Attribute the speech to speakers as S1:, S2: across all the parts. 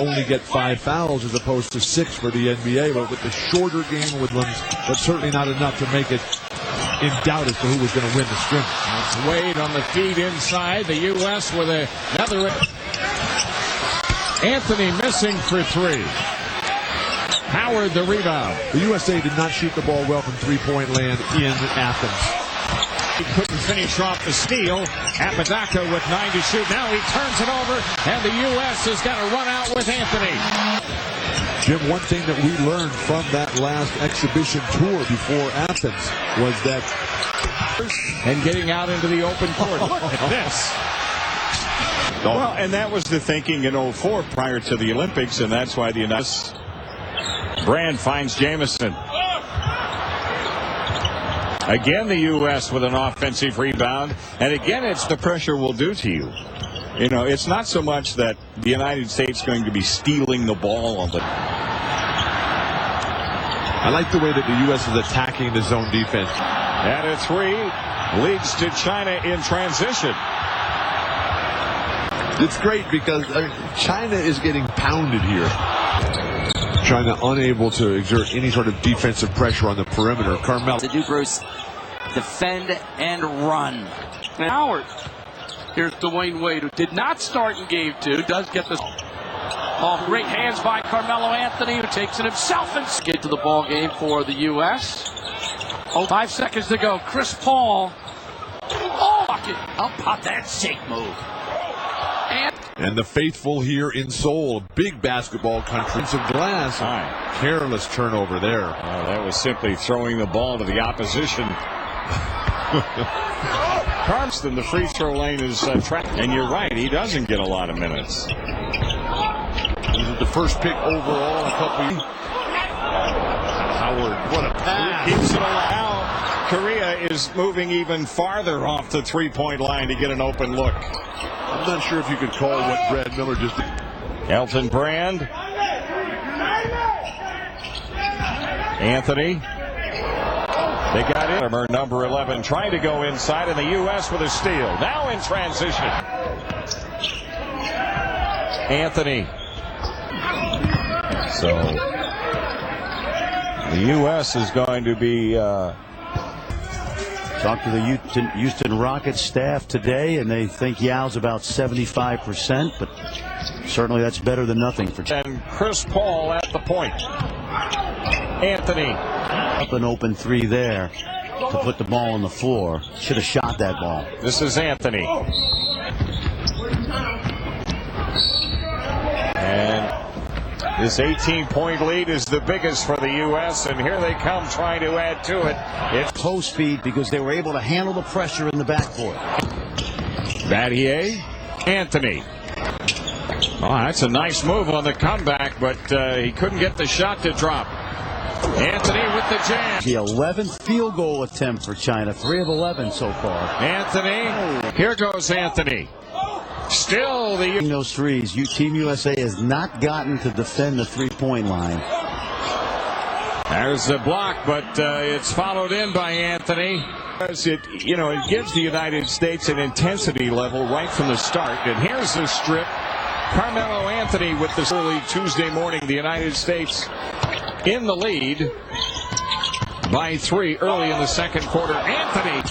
S1: only get 5 fouls as opposed to 6 for the NBA, but with the shorter game Woodlands, but certainly not enough to make it in doubt as to who was going to win the scrimmage.
S2: It's Wade on the feed inside. The U.S. with another. Anthony missing for 3. Howard the rebound.
S1: The USA did not shoot the ball well from three-point land in Athens.
S2: He couldn't finish off the steal. Apodaca with 9 to shoot. Now he turns it over, and the U.S. is going to run out with Anthony.
S1: Jim, one thing that we learned from that last exhibition tour before Athens was that...
S2: And getting out into the open court. Look at this.
S3: Well, and that was the thinking in 04 prior to the Olympics, and that's why the United States. Brand finds Jamison. Again, the U.S. with an offensive rebound. And again, it's the pressure will do to you. You know, it's not so much that the United States is going to be stealing the ball on the.
S1: I like the way that the U.S. is attacking the zone defense.
S3: And a 3 leads to China in transition.
S1: It's great because China is getting pounded here. China unable to exert any sort of defensive pressure on the perimeter. Carmelo.
S4: To do Bruce, defend and run.
S5: And Howard. Here's Dwayne Wade, who did not start in game 2, does get this. Oh, great hands by Carmelo Anthony, who takes it himself and get to the ball game for the U.S. 5 seconds to go. Chris Paul. Oh,
S4: how about that shake move?
S1: And the faithful here in Seoul, a big basketball country. Some glass. Careless turnover there.
S3: That was simply throwing the ball to the opposition. Carmston, the free throw lane is trapped. And you're right, he doesn't get a lot of minutes.
S1: He's the first pick overall in a couple years. Howard, what a pass.
S3: Keeps it alive. Korea is moving even farther off the three-point line to get an open look.
S1: I'm not sure if you could call what Brad Miller just did.
S3: Elton Brand. Anthony. They got in. Number 11 trying to go inside, and the U.S. with a steal. Now in transition. Anthony. So the U.S. is going to be...
S6: Talked to the Houston Rockets staff today, and they think Yao's about 75%, but certainly that's better than nothing for China.
S3: And Chris Paul at the point. Anthony.
S6: Up an open 3 there to put the ball on the floor. Should have shot that ball.
S3: This is Anthony. And this 18-point lead is the biggest for the U.S., and here they come trying to add to it. It's
S6: post speed because they were able to handle the pressure in the backcourt.
S3: Battier, Anthony. Oh, that's a nice move on the comeback, but he couldn't get the shot to drop. Anthony with the jam.
S6: The 11th field goal attempt for China, 3 of 11 so far.
S3: Anthony, here goes Anthony. Still
S6: those threes. Team USA has not gotten to defend the three-point line.
S3: There's the block, but it's followed in by Anthony. It gives the United States an intensity level right from the start. And here's the strip. Carmelo Anthony with this early Tuesday morning. The United States in the lead by 3 early in the second quarter. Anthony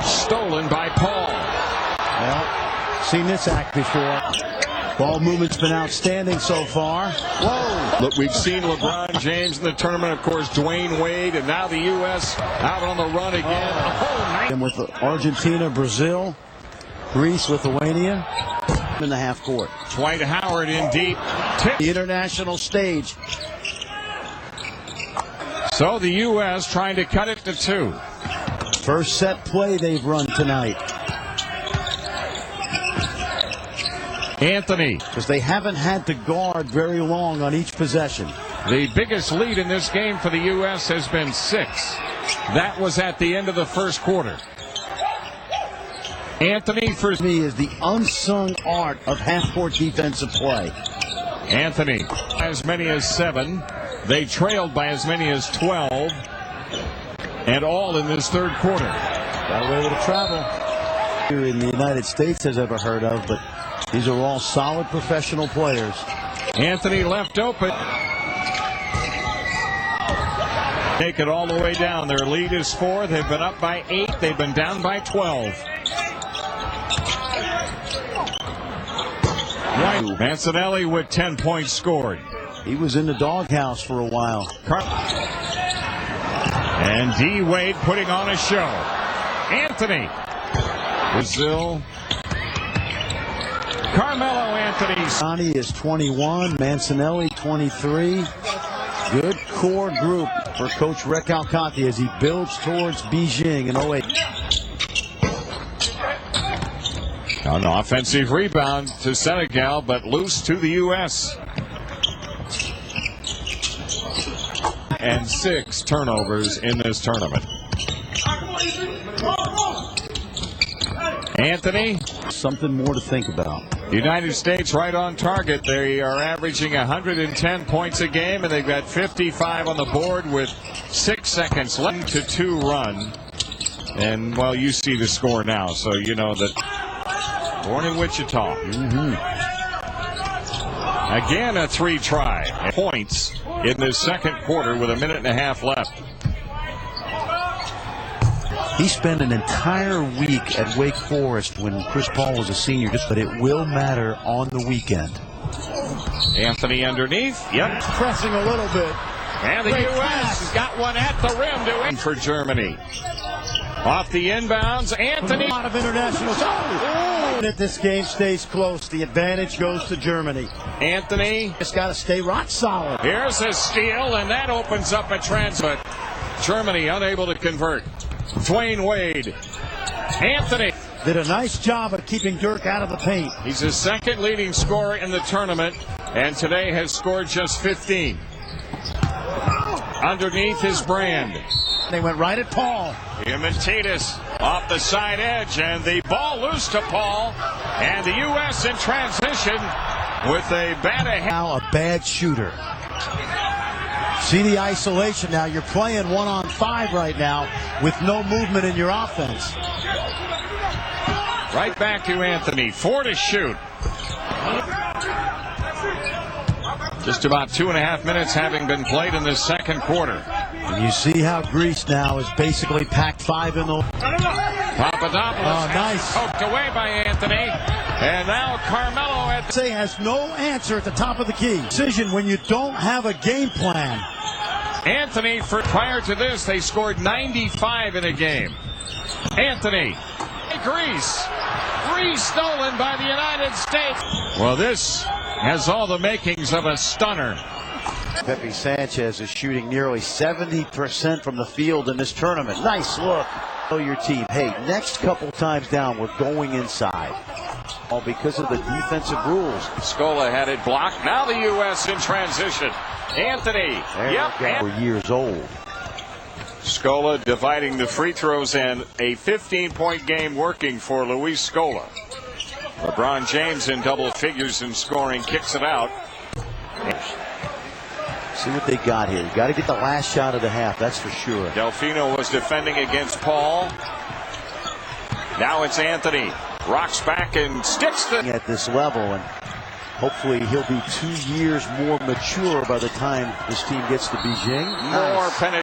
S3: stolen by Paul.
S6: Well, seen this act before. Ball movement's been outstanding so far. Whoa!
S3: Look, we've seen LeBron James in the tournament, of course, Dwayne Wade, and now the U.S. out on the run again.
S6: And with Argentina, Brazil, Greece, Lithuania in the half court.
S3: Dwight Howard in deep.
S6: The international stage.
S3: So the U.S. trying to cut it to 2.
S6: First set play they've run tonight.
S3: Anthony.
S6: Because they haven't had to guard very long on each possession.
S2: The biggest lead in this game for the U.S. has been 6. That was at the end of the first quarter. Anthony for
S6: me is the unsung art of half-court defensive play.
S2: Anthony, as many as 7. They trailed by as many as 12. And all in this third quarter.
S6: Got a way to travel. Here in the United States has ever heard of, but These are all solid professional players.
S3: Anthony left open. Take it all the way down. Their lead is 4. They've been up by 8. They've been down by 12. Mancinelli with 10 points scored.
S6: He was in the doghouse for a while.
S3: And D. Wade putting on a show. Anthony. Brazil. Carmelo Anthony.
S6: Sonny is 21. Mancinelli 23. Good core group for Coach Rec Alcante as he builds towards Beijing in 08.
S3: An offensive rebound to Senegal, but loose to the U.S. And 6 turnovers in this tournament. Anthony.
S6: Something more to think about.
S3: The United States right on target. They are averaging 110 points a game, and they've got 55 on the board with 6 seconds left. 2 run. And, well, you see the score now, so you know that. Born in Wichita. Again, a 3 try. Points in the second quarter with 1.5 minutes left.
S6: He spent an entire week at Wake Forest when Chris Paul was a senior, but it will matter on the weekend.
S3: Anthony underneath. Yep.
S6: Pressing a little bit.
S3: And the U.S. has got one at the rim to win for Germany. Off the inbounds, Anthony.
S6: A lot of international. If this game stays close, the advantage goes to Germany.
S3: Anthony.
S6: Just got to stay rock solid.
S3: Here's a steal, and that opens up a transfer. Germany unable to convert. Dwayne Wade. Anthony.
S6: Did a nice job of keeping Dirk out of the paint.
S3: He's the second leading scorer in the tournament, and today has scored just 15. Underneath his brand.
S6: They went right at Paul.
S3: Him and Titus off the side edge, and the ball loose to Paul, and the U.S. in transition with a bat ahead.
S6: Now a bad shooter. See the isolation now. You're playing 1-on-5 right now with no movement in your offense.
S3: Right back to Anthony. 4 to shoot. Just about 2.5 minutes having been played in this second quarter.
S6: And you see how Greece now is basically Pac-5 in the.
S3: Papadopoulos
S6: nice.
S3: Poked away by Anthony. And now Carmelo
S6: has no answer at the top of the key. Decision when you don't have a game plan.
S3: Anthony, prior to this, they scored 95 in a game. Anthony. Greece stolen by the United States. Well, this has all the makings of a stunner.
S6: Pepe Sanchez is shooting nearly 70% from the field in this tournament. Nice look. Tell your team, hey, next couple times down, we're going inside. All because of the defensive rules.
S3: Scola had it blocked. Now the U.S. in transition. Anthony.
S6: We're years old.
S3: Scola dividing the free throws, and a 15-point game working for Luis Scola. LeBron James in double figures in scoring, kicks it out.
S6: See what they got here. You got to get the last shot of the half, that's for sure.
S3: Delfino was defending against Paul. Now it's Anthony. Rocks back and sticks the.
S6: At this level, and hopefully he'll be 2 years more mature by the time this team gets to Beijing.
S3: More penetration.